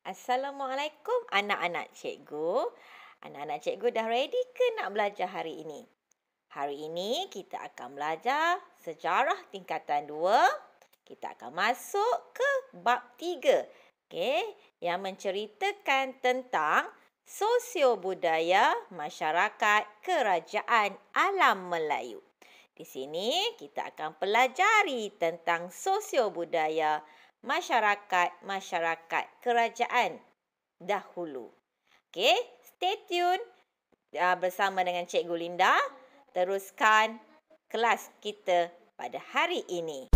Assalamualaikum anak-anak cikgu. Anak-anak cikgu dah ready ke nak belajar hari ini? Hari ini kita akan belajar sejarah tingkatan 2. Kita akan masuk ke bab 3. Okey, yang menceritakan tentang sosio-budaya masyarakat kerajaan alam Melayu. Di sini kita akan pelajari tentang sosio-budaya masyarakat kerajaan dahulu. Okey, stay tune bersama dengan Cikgu Linda. Teruskan kelas kita pada hari ini.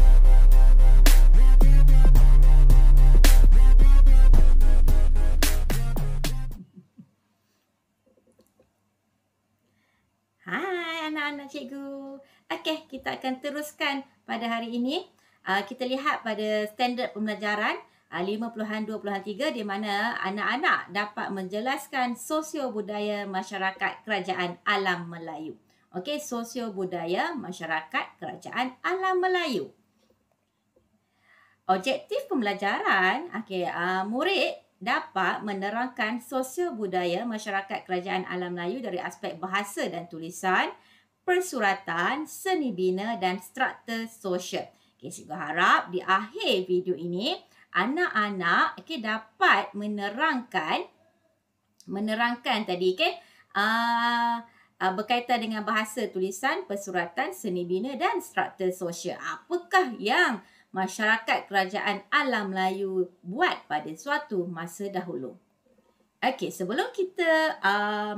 Hai anak-anak cikgu. Okey, kita akan teruskan pada hari ini. Kita lihat pada standard pembelajaran 5.2.3 di mana anak-anak dapat menjelaskan sosio-budaya masyarakat kerajaan alam Melayu. Okey, sosio-budaya masyarakat kerajaan alam Melayu. Objektif pembelajaran, murid dapat menerangkan sosio-budaya masyarakat kerajaan alam Melayu dari aspek bahasa dan tulisan, persuratan, seni bina dan struktur sosial. Cikgu harap di akhir video ini anak-anak dapat menerangkan tadi berkaitan dengan bahasa tulisan, persuratan, seni bina dan struktur sosial. Apakah yang masyarakat kerajaan alam Melayu buat pada suatu masa dahulu? Okey, sebelum kita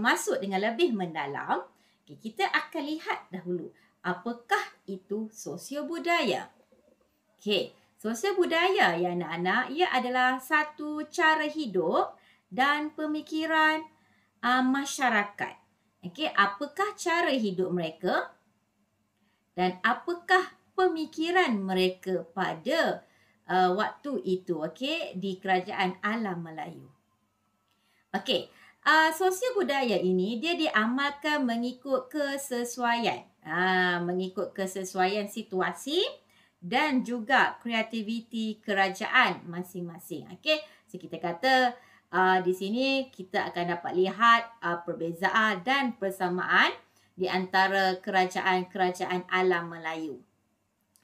masuk dengan lebih mendalam, kita akan lihat dahulu apakah itu sosio-budaya. Okey, sosio-budaya ya anak-anak, ia adalah satu cara hidup dan pemikiran masyarakat. Okey, apakah cara hidup mereka dan apakah pemikiran mereka pada waktu itu, okey, di kerajaan alam Melayu. Okey, sosio-budaya ini dia diamalkan mengikut kesesuaian. Mengikut kesesuaian situasi dan juga kreativiti kerajaan masing-masing. Okey, so kita kata di sini kita akan dapat lihat perbezaan dan persamaan di antara kerajaan-kerajaan alam Melayu.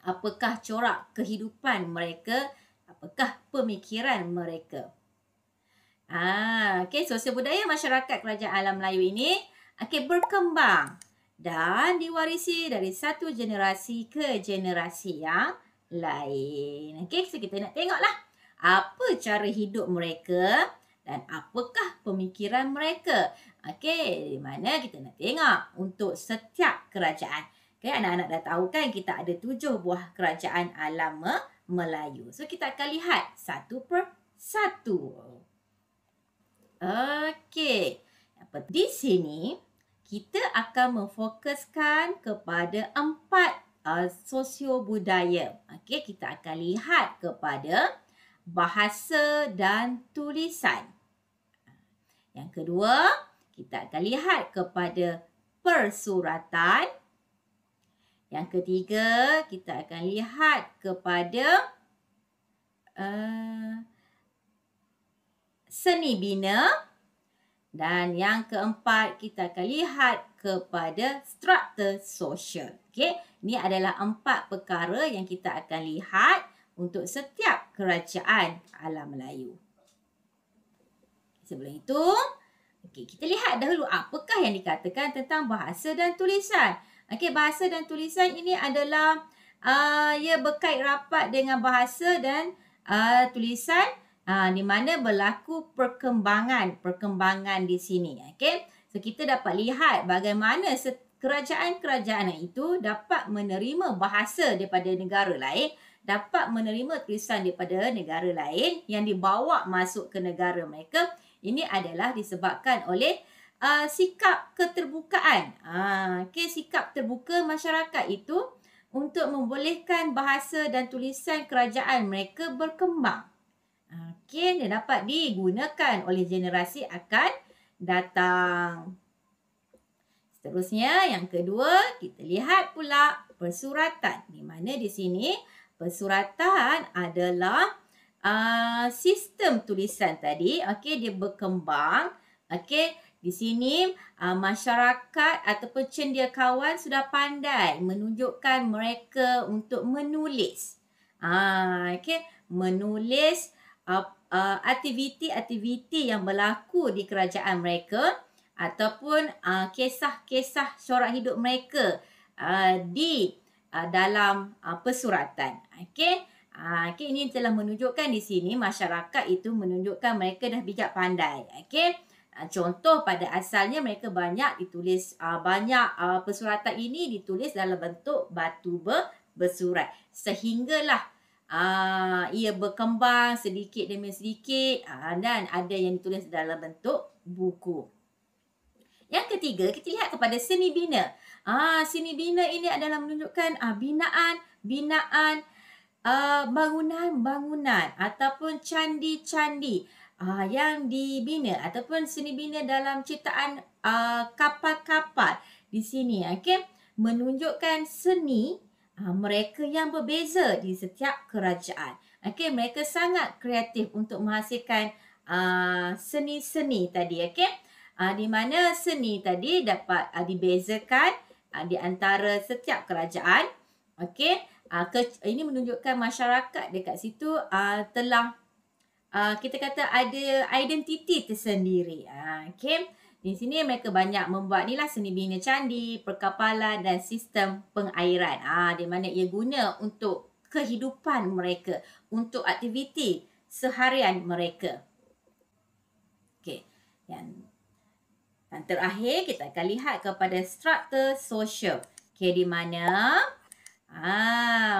Apakah corak kehidupan mereka? Apakah pemikiran mereka? Okey, sosial budaya masyarakat kerajaan alam Melayu ini berkembang dan diwarisi dari satu generasi ke generasi yang lain. Okey, so kita nak tengoklah apa cara hidup mereka dan apakah pemikiran mereka. Okey, di mana kita nak tengok untuk setiap kerajaan. Okey, anak-anak dah tahu kan kita ada 7 buah kerajaan alam Melayu. So kita akan lihat satu per satu. Okey, di sini kita akan memfokuskan kepada 4 sosio budaya. Okey, kita akan lihat kepada bahasa dan tulisan. Yang kedua, kita akan lihat kepada persuratan. Yang ketiga, kita akan lihat kepada seni bina. Dan yang keempat, kita akan lihat kepada struktur sosial. Okey, ini adalah 4 perkara yang kita akan lihat untuk setiap kerajaan alam Melayu. Sebelum itu, kita lihat dahulu apakah yang dikatakan tentang bahasa dan tulisan. Okey, bahasa dan tulisan ini adalah ia berkait rapat dengan bahasa dan tulisan di mana berlaku perkembangan di sini. Okey, so kita dapat lihat bagaimana kerajaan-kerajaan itu dapat menerima bahasa daripada negara lain, dapat menerima tulisan daripada negara lain yang dibawa masuk ke negara mereka. Ini adalah disebabkan oleh sikap keterbukaan. Okey, sikap terbuka masyarakat itu untuk membolehkan bahasa dan tulisan kerajaan mereka berkembang. Okey, dia dapat digunakan oleh generasi akan datang. Seterusnya, yang kedua, kita lihat pula persuratan. Di mana di sini persuratan adalah sistem tulisan tadi, okey, dia berkembang. Okey, di sini masyarakat ataupun cendekiawan sudah pandai menunjukkan mereka untuk menulis. Okey, menulis aktiviti-aktiviti yang berlaku di kerajaan mereka ataupun kisah-kisah corak hidup mereka di dalam pesuratan. Okey. Okay, ini telah menunjukkan di sini masyarakat itu menunjukkan mereka dah bijak pandai. Okey. Contoh pada asalnya mereka banyak ditulis pesuratan ini ditulis dalam bentuk batu bersurat sehinggalah ia berkembang sedikit demi sedikit dan ada yang ditulis dalam bentuk buku. Yang ketiga, kita lihat kepada seni bina. Seni bina ini adalah menunjukkan binaan bangunan-bangunan ataupun candi-candi yang dibina ataupun seni bina dalam ciptaan kapal-kapal di sini. Okay? Menunjukkan seni mereka yang berbeza di setiap kerajaan. Okay? Mereka sangat kreatif untuk menghasilkan seni-seni tadi. Okay? Di mana seni tadi dapat dibezakan di antara setiap kerajaan. Okay? Ini menunjukkan masyarakat dekat situ telah kita kata ada identiti tersendiri. Okay. Di sini mereka banyak membuat ni lah seni bina candi, perkapalan dan sistem pengairan. Di mana ia guna untuk kehidupan mereka, untuk aktiviti seharian mereka. Okay. Dan terakhir kita akan lihat kepada struktur sosial. Okay, di mana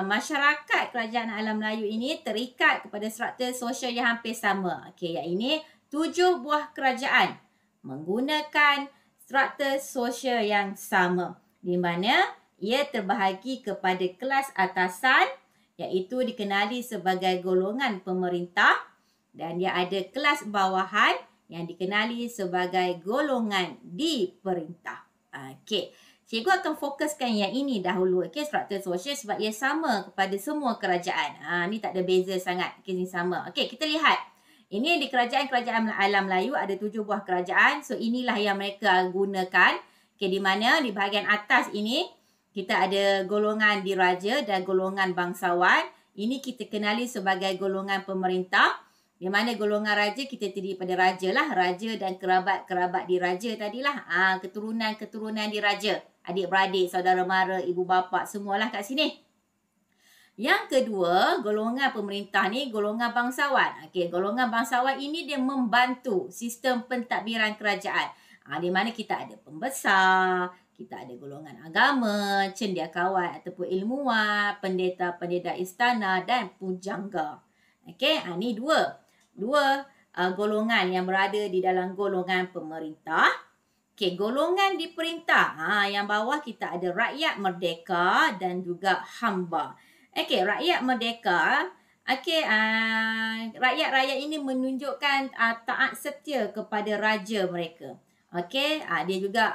masyarakat kerajaan alam Melayu ini terikat kepada struktur sosial yang hampir sama. Okey, yang ini 7 buah kerajaan menggunakan struktur sosial yang sama. Di mana ia terbahagi kepada kelas atasan iaitu dikenali sebagai golongan pemerintah dan dia ada kelas bawahan yang dikenali sebagai golongan diperintah. Okey. Cikgu akan fokuskan yang ini dahulu, okay, struktur sosial sebab ia sama kepada semua kerajaan. Ni tak ada beza sangat, okay, ni sama. Okey, kita lihat. Ini di kerajaan-kerajaan alam Melayu ada 7 buah kerajaan. So, inilah yang mereka gunakan. Okay, di mana di bahagian atas ini, kita ada golongan diraja dan golongan bangsawan. Ini kita kenali sebagai golongan pemerintah. Di mana golongan raja kita terdiri pada raja lah. Raja dan kerabat-kerabat diraja tadilah. Keturunan-keturunan diraja. Adik-beradik, saudara mara, ibu bapa, semualah kat sini. Yang kedua, golongan pemerintah ni golongan bangsawan. Okey, golongan bangsawan ini dia membantu sistem pentadbiran kerajaan. Di mana kita ada pembesar, kita ada golongan agama, cendekiawan ataupun ilmuwan, pendeta-pendeta istana dan pujangga. Okey, ni dua golongan yang berada di dalam golongan pemerintah. Okey, golongan diperintah. Yang bawah kita ada rakyat merdeka dan juga hamba. Okey, rakyat merdeka. Okey, rakyat-rakyat ini menunjukkan taat setia kepada raja mereka. Okey, dia juga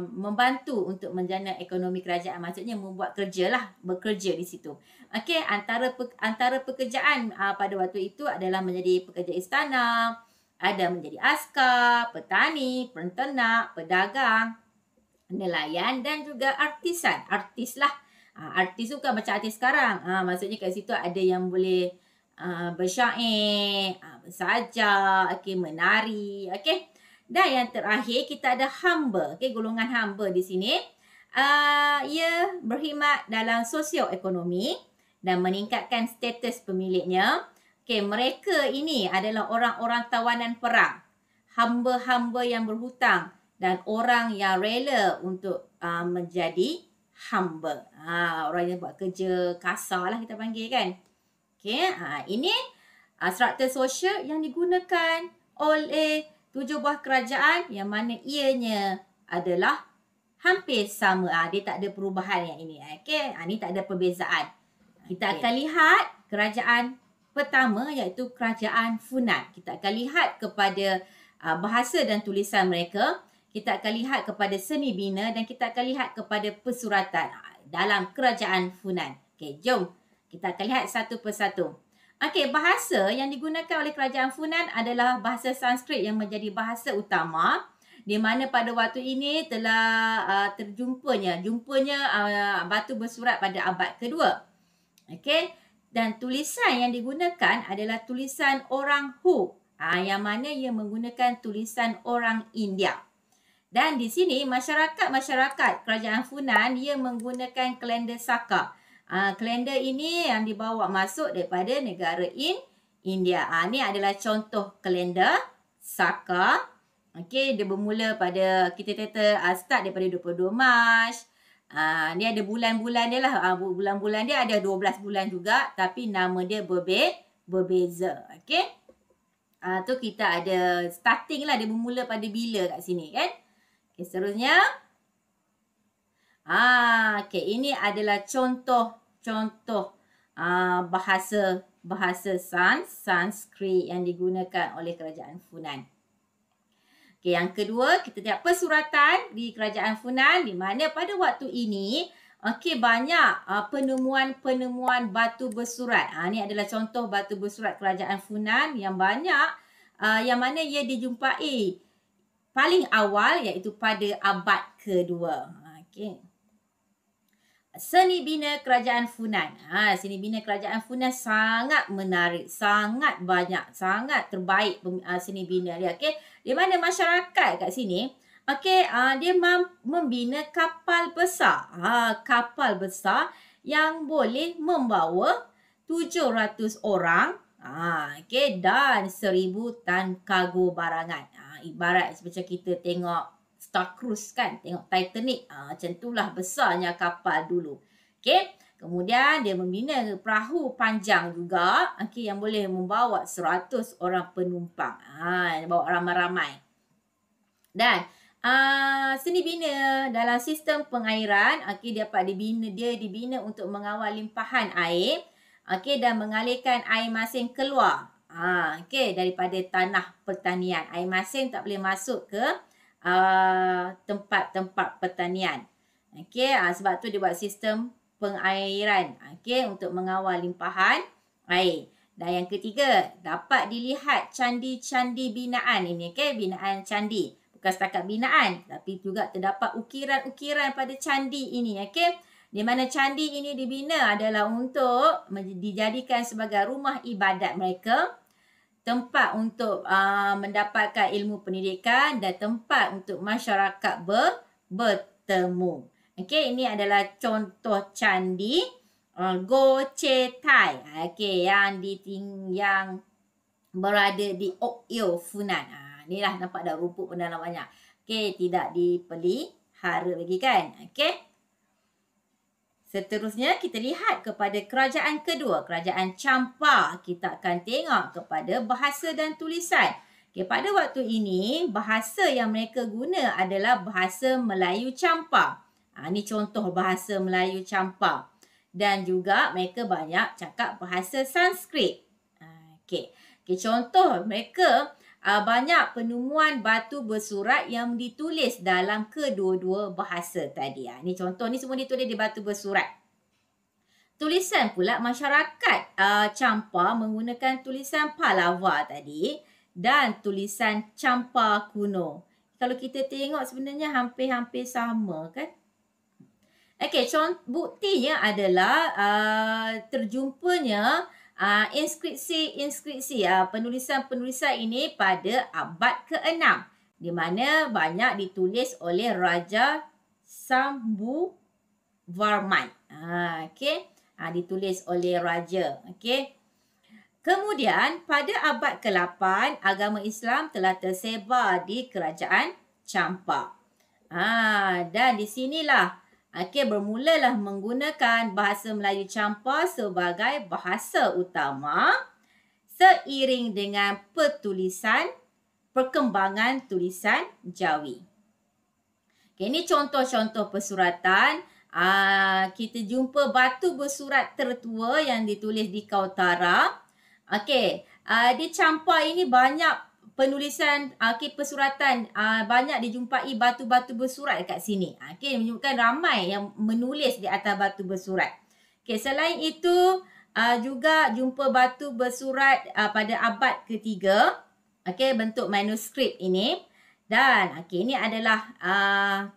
membantu untuk menjana ekonomi kerajaan. Maksudnya membuat kerja lah, bekerja di situ. Okey, antara pekerjaan pada waktu itu adalah menjadi pekerja istana, ada menjadi askar, petani, penternak, pedagang, nelayan dan juga artisan. Artis lah. Artis tu bukan macam artis sekarang. Maksudnya kat situ ada yang boleh bersyair, bersajak, okay, menari. Okay. Dan yang terakhir kita ada hamba. Okay, golongan hamba di sini. Ia berkhidmat dalam sosioekonomi dan meningkatkan status pemiliknya. Okay, mereka ini adalah orang-orang tawanan perang, hamba-hamba yang berhutang dan orang yang rela untuk menjadi hamba. Orang yang buat kerja kasar lah kita panggil kan. Okay, ini struktur sosial yang digunakan oleh 7 buah kerajaan yang mana ianya adalah hampir sama. Dia tak ada perubahan yang ini. Okay, ini tak ada perbezaan. Kita akan lihat kerajaan pertama iaitu kerajaan Funan. Kita akan lihat kepada bahasa dan tulisan mereka. Kita akan lihat kepada seni bina dan kita akan lihat kepada pesuratan dalam kerajaan Funan. Okey, jom kita akan lihat satu persatu. Okey, bahasa yang digunakan oleh kerajaan Funan adalah bahasa Sanskrit yang menjadi bahasa utama, di mana pada waktu ini telah jumpanya batu bersurat pada abad kedua. Okey, dan tulisan yang digunakan adalah tulisan orang Hu, yang mana ia menggunakan tulisan orang India. Dan di sini masyarakat kerajaan Funan ia menggunakan kalender Saka. Kalender ini yang dibawa masuk daripada negara India. Ini adalah contoh kalender Saka. Okey, dia bermula pada kita kata start daripada 22 Mac. Dia ada bulan-bulan dia lah. Bulan-bulan dia ada 12 bulan juga, tapi nama dia berbeza. Okey. Tu kita ada starting lah, dia bermula pada bila kat sini kan. Okay, seterusnya. Okay, ini adalah contoh bahasa Sanskrit yang digunakan oleh kerajaan Funan. Okay, yang kedua, kita lihat persuratan di kerajaan Funan, di mana pada waktu ini banyak penemuan batu bersurat. Ini adalah contoh batu bersurat kerajaan Funan yang banyak, yang mana ia dijumpai paling awal iaitu pada abad kedua. Okay. Seni bina kerajaan Funan. Seni bina kerajaan Funan sangat menarik, sangat banyak, sangat terbaik seni bina dia. Okay. Di mana masyarakat kat sini, dia membina kapal besar. Kapal besar yang boleh membawa 700 orang dan 1000 tan kargo barangan. Ibarat macam kita tengok Star Cruise kan, tengok Titanic, macam itulah besarnya kapal dulu. Okey, kemudian dia membina perahu panjang juga, yang boleh membawa 100 orang penumpang. Bawa ramai-ramai. Dan seni bina dalam sistem pengairan, dia dibina untuk mengawal limpahan air, dan mengalirkan air masin keluar. Daripada tanah pertanian. Air masin tak boleh masuk ke tempat-tempat pertanian. Sebab tu dia buat sistem pengairan untuk mengawal limpahan air. Dan yang ketiga, dapat dilihat candi-candi binaan ini. Binaan candi. Bukan setakat binaan, tapi juga terdapat ukiran-ukiran pada candi ini. Di mana candi ini dibina adalah untuk dijadikan sebagai rumah ibadat mereka, tempat untuk mendapatkan ilmu pendidikan dan tempat untuk masyarakat bertemu. Ini adalah contoh candi Gochetai yang berada di Okyo, Funan. Inilah nampak dah rumput pun dalam banyak. Tidak dipelihara lagi kan. Seterusnya kita lihat kepada kerajaan kedua, kerajaan Champa. Kita akan tengok kepada bahasa dan tulisan. Pada waktu ini, bahasa yang mereka guna adalah bahasa Melayu Champa. Ini contoh bahasa Melayu Champa. Dan juga mereka banyak cakap bahasa Sanskrit. Contoh mereka banyak penemuan batu bersurat yang ditulis dalam kedua-dua bahasa tadi. Ini contoh, ni semua ditulis di batu bersurat. Tulisan pula masyarakat Champa menggunakan tulisan Pallava tadi dan tulisan Champa kuno. Kalau kita tengok sebenarnya hampir-hampir sama kan. Buktinya adalah terjumpanya inskripsi penulisan ini pada abad ke-6, di mana banyak ditulis oleh Raja Sambhuvarman. Ditulis oleh raja. Kemudian pada abad ke-8 agama Islam telah tersebar di kerajaan Champa. Dan di sinilah bermulalah menggunakan bahasa Melayu Champa sebagai bahasa utama seiring dengan perkembangan tulisan Jawi. Ini contoh-contoh persuratan. Kita jumpa batu bersurat tertua yang ditulis di Kautara. Di Champa ini banyak penulisan persuratan, banyak dijumpai batu-batu bersurat dekat sini. Menunjukkan ramai yang menulis di atas batu bersurat. Selain itu, juga jumpa batu bersurat pada abad ketiga. Okey, bentuk manuskrip ini. Dan okey, ini adalah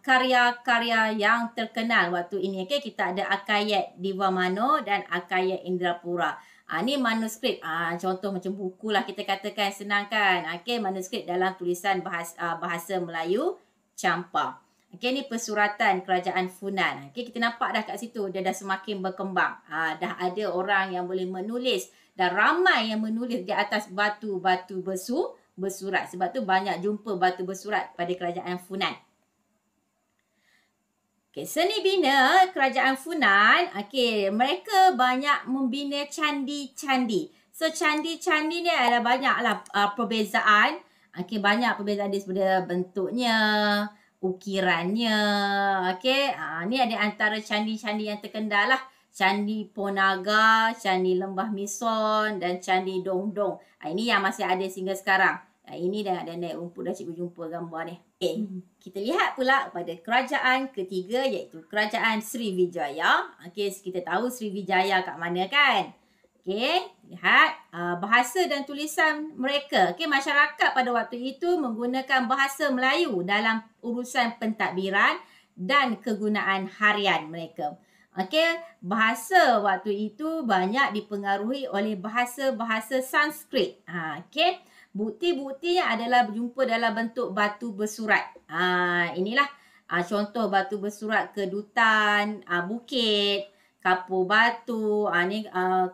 karya-karya yang terkenal waktu ini. Okey, kita ada Akayat Diwa Mano dan Akayat Indrapura. Ni manuskrip. Contoh macam buku lah kita katakan, senang kan. Okey, manuskrip dalam tulisan bahasa Melayu Champa. Okey, ni persuratan kerajaan Funan. Okey, kita nampak dah kat situ dia dah semakin berkembang. Dah ada orang yang boleh menulis dan ramai yang menulis di atas batu-batu bersurat. Sebab tu banyak jumpa batu bersurat pada kerajaan Funan. Okay, seni bina kerajaan Funan, okay, mereka banyak membina candi-candi. So, candi-candi ni adalah banyaklah perbezaan. Okay, banyak perbezaan daripada bentuknya, ukirannya. Okay, ni ada antara candi-candi yang terkenal lah. Candi Ponaga, Candi Lembah Mison dan Candi Dongdong. Ini yang masih ada sehingga sekarang. Ini dah naik rumput, dah cikgu jumpa gambar ni. Kita lihat pula pada kerajaan ketiga iaitu kerajaan Sriwijaya. Kita tahu Sriwijaya kat mana kan? Lihat bahasa dan tulisan mereka. Masyarakat pada waktu itu menggunakan bahasa Melayu dalam urusan pentadbiran dan kegunaan harian mereka. Bahasa waktu itu banyak dipengaruhi oleh bahasa-bahasa Sanskrit. Bukti-buktinya adalah berjumpa dalam bentuk batu bersurat. Inilah contoh batu bersurat kedutan, bukit, kapur batu, ni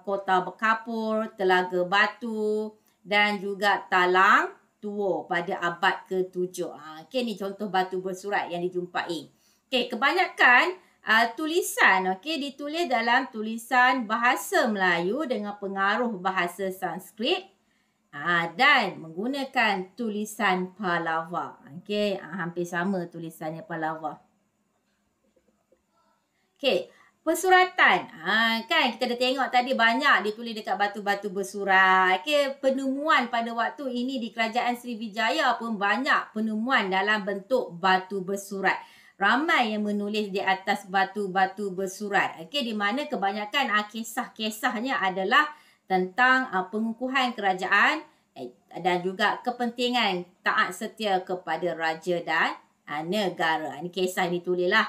kota Kapur, telaga batu dan juga talang tua pada abad ke-7. Ni contoh batu bersurat yang dijumpai. Kebanyakan tulisan ditulis dalam tulisan bahasa Melayu dengan pengaruh bahasa Sanskrit. Dan menggunakan tulisan Pallava. Hampir sama tulisannya Pallava. Persuratan. Kan kita dah tengok tadi banyak ditulis dekat batu-batu bersurat. Penemuan pada waktu ini di kerajaan Sriwijaya pun banyak penemuan dalam bentuk batu bersurat. Ramai yang menulis di atas batu-batu bersurat. Di mana kebanyakan kisah-kisahnya adalah tentang pengukuhan kerajaan dan juga kepentingan taat setia kepada raja dan negara. Ini kisah yang ditulislah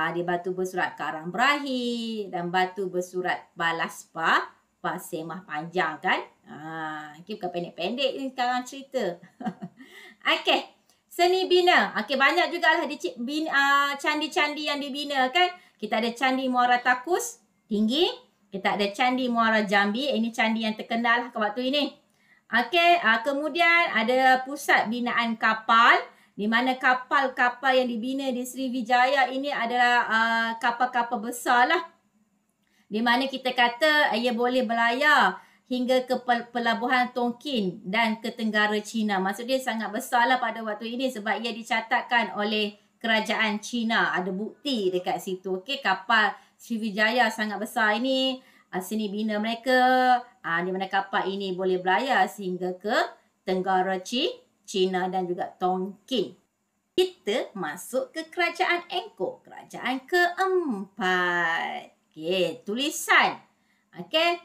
di batu bersurat Karang Berahi dan batu bersurat Balas Pasemah Panjang kan. Bukan pendek-pendek ni sekarang cerita. Seni bina. Banyak jugalah candi-candi yang dibina kan. Kita ada Candi Muara Takus tinggi. Kita ada Candi Muara Jambi. Ini candi yang terkenal lah ke waktu ini. Kemudian ada pusat binaan kapal. Di mana kapal-kapal yang dibina di Sriwijaya ini adalah kapal-kapal besar lah. Di mana kita kata ia boleh berlayar hingga ke pelabuhan Tonkin dan ke Tenggara China. Maksudnya sangat besar lah pada waktu ini sebab ia dicatatkan oleh kerajaan China. Ada bukti dekat situ. Kapal Sriwijaya sangat besar ini, seni bina mereka, di mana kapal ini boleh berlayar sehingga ke Tenggara China dan juga Tonkin. Kita masuk ke kerajaan Angkor, kerajaan keempat. Tulisan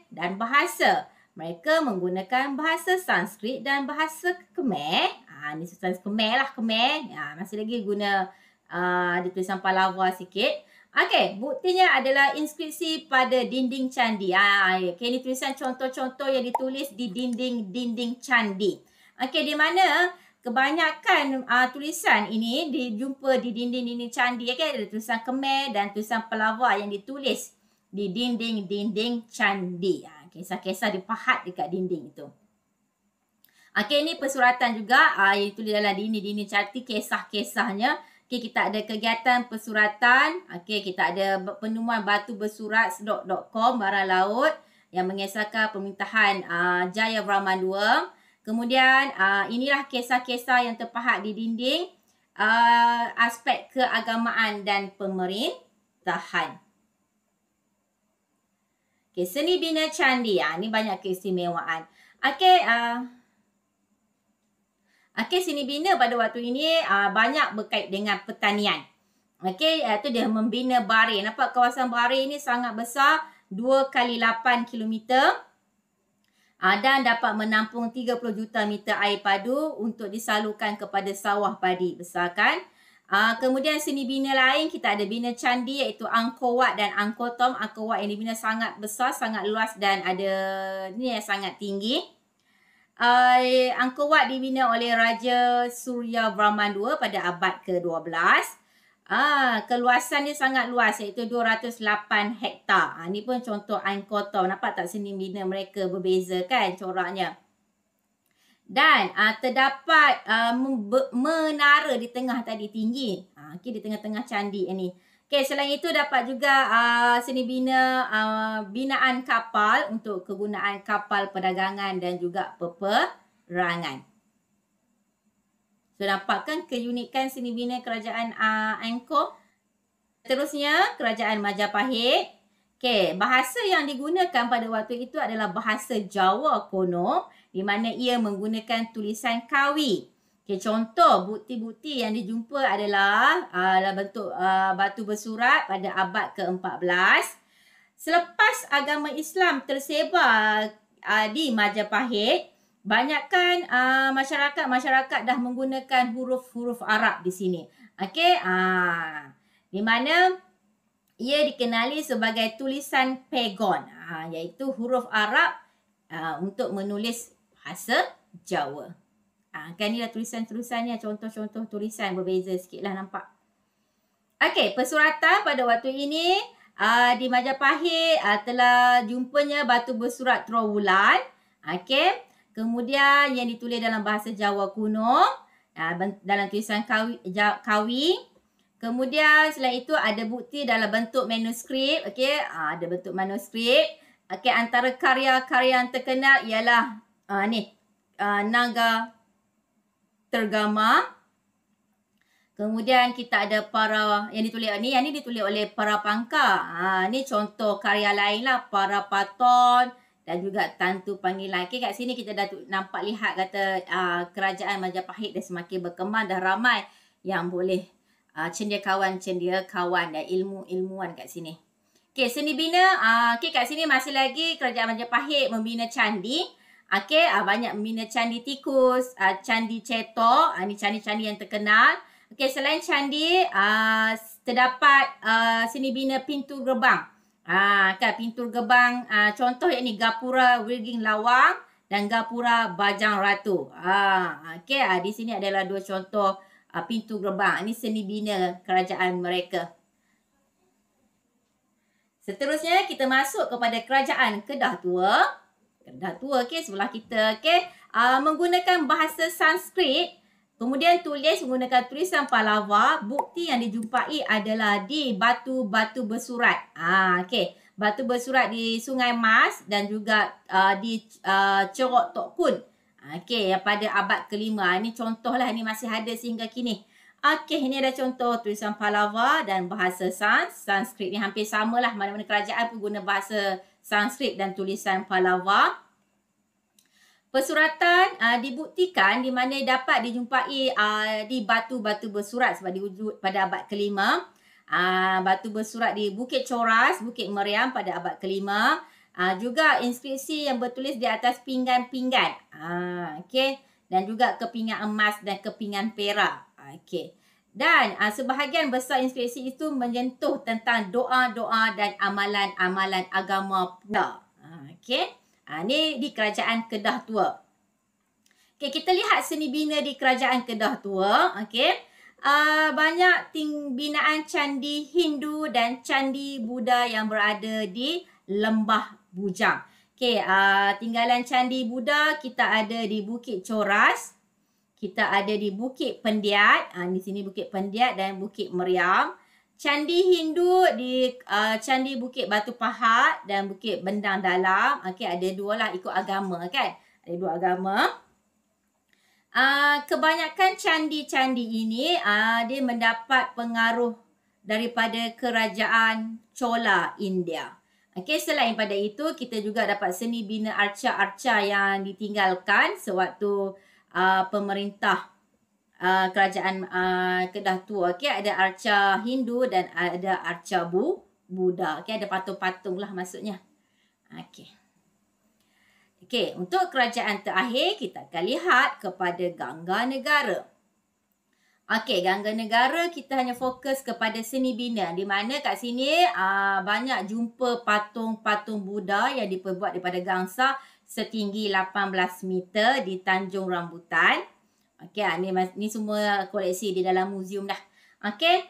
dan bahasa. Mereka menggunakan bahasa Sanskrit dan bahasa Khmer. Ni tulisan Khmer lah, Khmer. Masih lagi guna ada tulisan Pallava sikit. Buktinya adalah inskripsi pada dinding candi. Ini tulisan contoh-contoh yang ditulis di dinding-dinding candi. Di mana kebanyakan tulisan ini dijumpa di dinding-dinding candi. Ada tulisan Khmer dan tulisan Pallava yang ditulis di dinding-dinding candi. Kisah-kisah dipahat dekat dinding itu. Ini persuratan juga yang ditulis dalam dinding-dinding candi, kisah-kisahnya. Kita ada kegiatan persuratan. Kita ada penemuan batu bersurat sedok.com barang laut yang mengesahkan pemerintahan Jayavarman II. Kemudian inilah kisah-kisah yang terpahat di dinding aspek keagamaan dan pemerintahan. Seni bina candi. Ini banyak keistimewaan. Seni bina pada waktu ini banyak berkait dengan pertanian. Iaitu dia membina barir. Nampak kawasan barir ini sangat besar 2 kali 8 kilometer dan dapat menampung 30 juta meter air padu untuk disalurkan kepada sawah padi besar kan. Kemudian seni bina lain kita ada bina candi iaitu Angkor Wat dan Angkor Thom. Angkor Wat yang dibina sangat besar, sangat luas dan ada ni yang sangat tinggi. Angkor Wat dibina oleh Raja Surya Varman II pada abad ke-12. Keluasan dia sangat luas iaitu 208 hektar. Ni pun contoh Angkor Thom. Nampak tak seni bina mereka berbeza kan coraknya. Dan terdapat menara di tengah tadi tinggi. Di tengah-tengah candi ni. Selain itu dapat juga seni bina binaan kapal untuk kegunaan kapal perdagangan dan juga peperangan. So nampak kan keunikan seni bina kerajaan Angkor. Terusnya kerajaan Majapahit. Bahasa yang digunakan pada waktu itu adalah bahasa Jawa kuno di mana ia menggunakan tulisan Kawi. Contoh bukti-bukti yang dijumpa adalah dalam bentuk batu bersurat pada abad ke-14. Selepas agama Islam tersebar di Majapahit, banyakkan masyarakat dah menggunakan huruf-huruf Arab di sini. Di mana ia dikenali sebagai tulisan Pegon, iaitu huruf Arab untuk menulis bahasa Jawa. Kan ni lah tulisan-tulisannya, contoh-contoh tulisan berbeza sikit lah nampak. Persuratan pada waktu ini di Majapahit telah jumpanya batu bersurat Trowulan. Kemudian yang ditulis dalam bahasa Jawa kuno, dalam tulisan Kawi. Kemudian selain itu ada bukti dalam bentuk manuskrip. Ada bentuk manuskrip. Antara karya-karya yang terkenal ialah Naga Tergama. Kemudian kita ada para yang ditulis ni, yang ni ditulis oleh para pangkar. Ni contoh karya lain lah, para paton dan juga tantu panggilan. Kat sini kita dah nampak lihat kata kerajaan Majapahit dah semakin berkembang, dah ramai yang boleh cendekiawan dan ilmuwan kat sini. Seni bina, kat sini masih lagi kerajaan Majapahit membina candi. Banyak membina candi tikus, candi cetok, ni candi-candi yang terkenal. Selain candi, terdapat seni bina pintu gerbang. Pintu gerbang, contoh yang ni Gapura Wirging Lawang dan Gapura Bajang Ratu. Di sini adalah dua contoh pintu gerbang. Ini seni bina kerajaan mereka. Seterusnya kita masuk kepada kerajaan Kedah Tua. Kedah Tua sebelah kita. Menggunakan bahasa Sanskrit. Kemudian tulis menggunakan tulisan Pallava. Bukti yang dijumpai adalah di batu-batu bersurat. Batu bersurat di Sungai Mas dan juga di Cerok Tok Kun. Yang pada abad ke-5. Ini contoh lah, ini masih ada sehingga kini. Ini ada contoh tulisan Pallava dan bahasa Sanskrit. Ni hampir sama lah, mana-mana kerajaan pun guna bahasa Sanskrit dan tulisan Pallava. Persuratan dibuktikan di mana dapat dijumpai di batu-batu bersurat sebab diwujud pada abad ke-5. Batu bersurat di Bukit Coras, Bukit Meriam pada abad ke-5. Juga inskripsi yang bertulis di atas pinggan-pinggan. Dan juga kepingan emas dan kepingan perak. Dan sebahagian besar inskripsi itu menyentuh tentang doa-doa dan amalan-amalan agama pula. Ni di kerajaan Kedah Tua. Kita lihat seni bina di kerajaan Kedah Tua. Banyak binaan candi Hindu dan candi Buddha yang berada di Lembah Bujang. Tinggalan candi Buddha kita ada di Bukit Coras. Kita ada di Bukit Pendiat. Di sini Bukit Pendiat dan Bukit Meriam. Candi Hindu di Candi Bukit Batu Pahat dan Bukit Bendang Dalam. Ada dua lah ikut agama kan. Ada dua agama. Kebanyakan candi-candi ini dia mendapat pengaruh daripada kerajaan Chola India. Selain pada itu kita juga dapat seni bina arca-arca yang ditinggalkan sewaktu pemerintah kerajaan Kedah Tua. Ada arca Hindu dan ada arca Buddha. Okey, ada patung-patung lah maksudnya. Okey. Okey, untuk kerajaan terakhir kita akan lihat kepada Gangga Negara. Okey, Gangga Negara kita hanya fokus kepada seni bina di mana kat sini banyak jumpa patung-patung Buddha yang diperbuat daripada gangsa setinggi 18 meter di Tanjung Rambutan. Okey, ni semua koleksi di dalam muzium dah. Okey,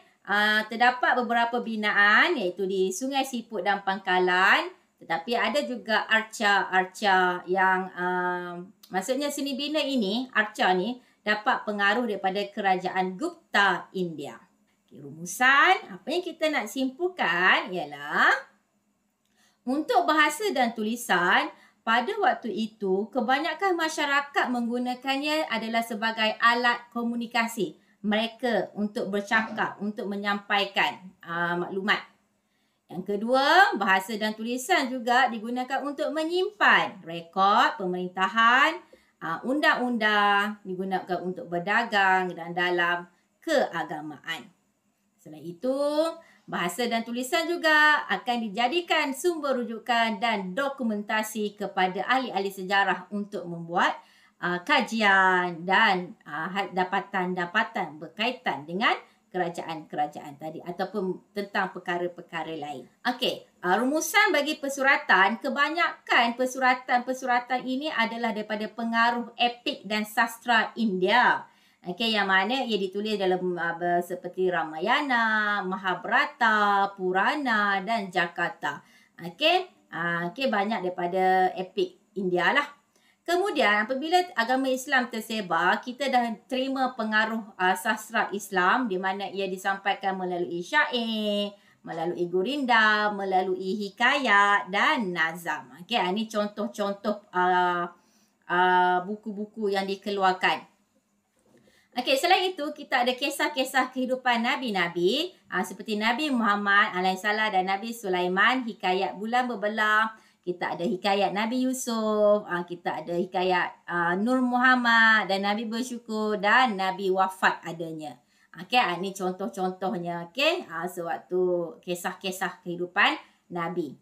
terdapat beberapa binaan iaitu di Sungai Siput dan Pangkalan. Tetapi ada juga arca-arca yang maksudnya seni bina ini, arca ni dapat pengaruh daripada kerajaan Gupta India. Okay, rumusan, apa yang kita nak simpulkan ialah untuk bahasa dan tulisan, pada waktu itu kebanyakan masyarakat menggunakannya adalah sebagai alat komunikasi mereka untuk bercakap, untuk menyampaikan maklumat. Yang kedua, bahasa dan tulisan juga digunakan untuk menyimpan rekod pemerintahan, undang-undang, digunakan untuk berdagang dan dalam keagamaan. Selain itu, bahasa dan tulisan juga akan dijadikan sumber rujukan dan dokumentasi kepada ahli-ahli sejarah untuk membuat kajian dan dapatan-dapatan berkaitan dengan kerajaan-kerajaan tadi ataupun tentang perkara-perkara lain. Okey, rumusan bagi pesuratan, kebanyakan pesuratan-pesuratan ini adalah daripada pengaruh epik dan sastra India. Okey, yang mana ia ditulis dalam seperti Ramayana, Mahabharata, Purana dan Jakarta. Okey, banyak daripada epik India lah. Kemudian apabila agama Islam tersebar, kita dah terima pengaruh sastra Islam di mana ia disampaikan melalui syair, melalui gurinda, melalui hikayat dan nazam. Okey, ini contoh-contoh buku-buku yang dikeluarkan. Okey, selain itu kita ada kisah-kisah kehidupan Nabi-Nabi seperti Nabi Muhammad alaihissalam dan Nabi Sulaiman, hikayat bulan berbelah. Kita ada hikayat Nabi Yusuf, kita ada hikayat Nur Muhammad dan Nabi bersyukur dan Nabi wafat adanya. Okey, ini contoh-contohnya. Okey, sewaktu kisah-kisah kehidupan Nabi.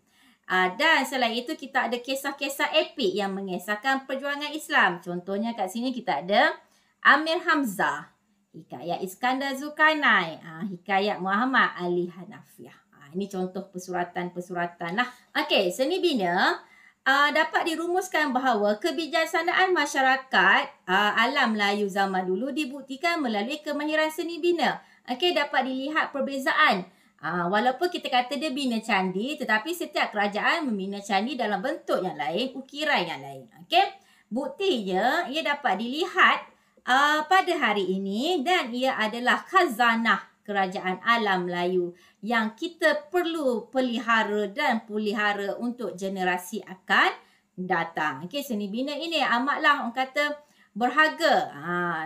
Dan selain itu kita ada kisah-kisah epik yang mengisahkan perjuangan Islam. Contohnya kat sini kita ada Amir Hamzah, hikayat Iskandar Zulkarnain, hikayat Muhammad Ali Hanafiah. Ini contoh pesuratan-pesuratan lah. Okey, seni bina dapat dirumuskan bahawa kebijaksanaan masyarakat alam Melayu zaman dulu dibuktikan melalui kemahiran seni bina. Okey, dapat dilihat perbezaan. Walaupun kita kata dia bina candi, tetapi setiap kerajaan membina candi dalam bentuk yang lain, ukiran yang lain. Okey, buktinya ia dapat dilihat pada hari ini dan ia adalah khazanah kerajaan alam Melayu yang kita perlu pelihara dan pelihara untuk generasi akan datang. Okey, seni bina ini amatlah orang kata berharga.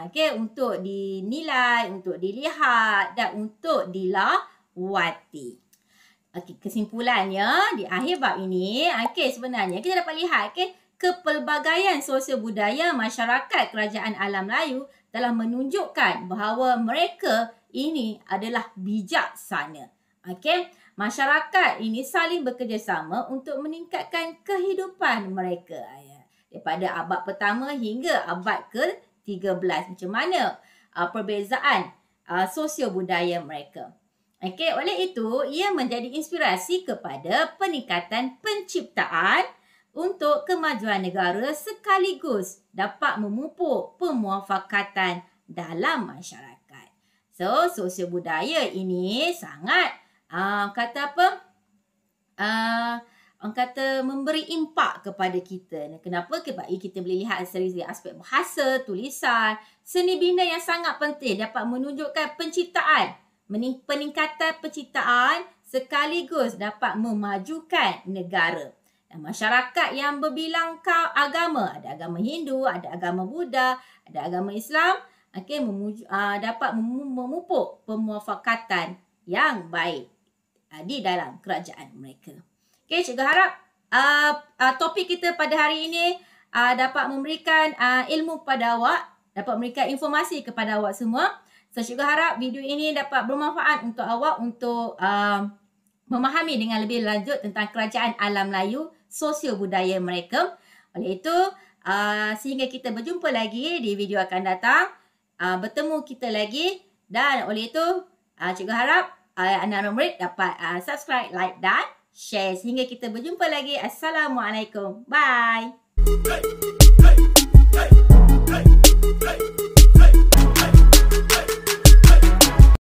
Okey, untuk dinilai, untuk dilihat dan untuk dilawati. Okey, kesimpulannya di akhir bab ini, okey, sebenarnya kita dapat lihat kepelbagaian sosial budaya masyarakat kerajaan alam Melayu telah menunjukkan bahawa mereka ini adalah bijaksana. Okey, masyarakat ini saling bekerjasama untuk meningkatkan kehidupan mereka. Daripada abad pertama hingga abad ke-13. Macam mana perbezaan sosial budaya mereka. Okey, oleh itu ia menjadi inspirasi kepada peningkatan penciptaan untuk kemajuan negara sekaligus dapat memupuk pemuafakatan dalam masyarakat. So, sosial budaya ini sangat memberi impak kepada kita. Kenapa? Sebab kita boleh lihat dari aspek bahasa, tulisan, seni bina yang sangat penting dapat menunjukkan penciptaan, peningkatan penciptaan sekaligus dapat memajukan negara. Dan masyarakat yang berbilang agama, ada agama Hindu, ada agama Buddha, ada agama Islam, dapat memupuk pemuafakatan yang baik di dalam kerajaan mereka. Okey, cikgu harap topik kita pada hari ini dapat memberikan ilmu kepada awak, dapat memberikan informasi kepada awak semua. So, cikgu harap video ini dapat bermanfaat untuk awak untuk memahami dengan lebih lanjut tentang kerajaan alam Melayu, sosio budaya mereka. Oleh itu, sehingga kita berjumpa lagi di video akan datang, bertemu kita lagi, dan oleh itu cikgu harap anak-anak murid dapat subscribe, like dan share. Sehingga kita berjumpa lagi. Assalamualaikum. Bye.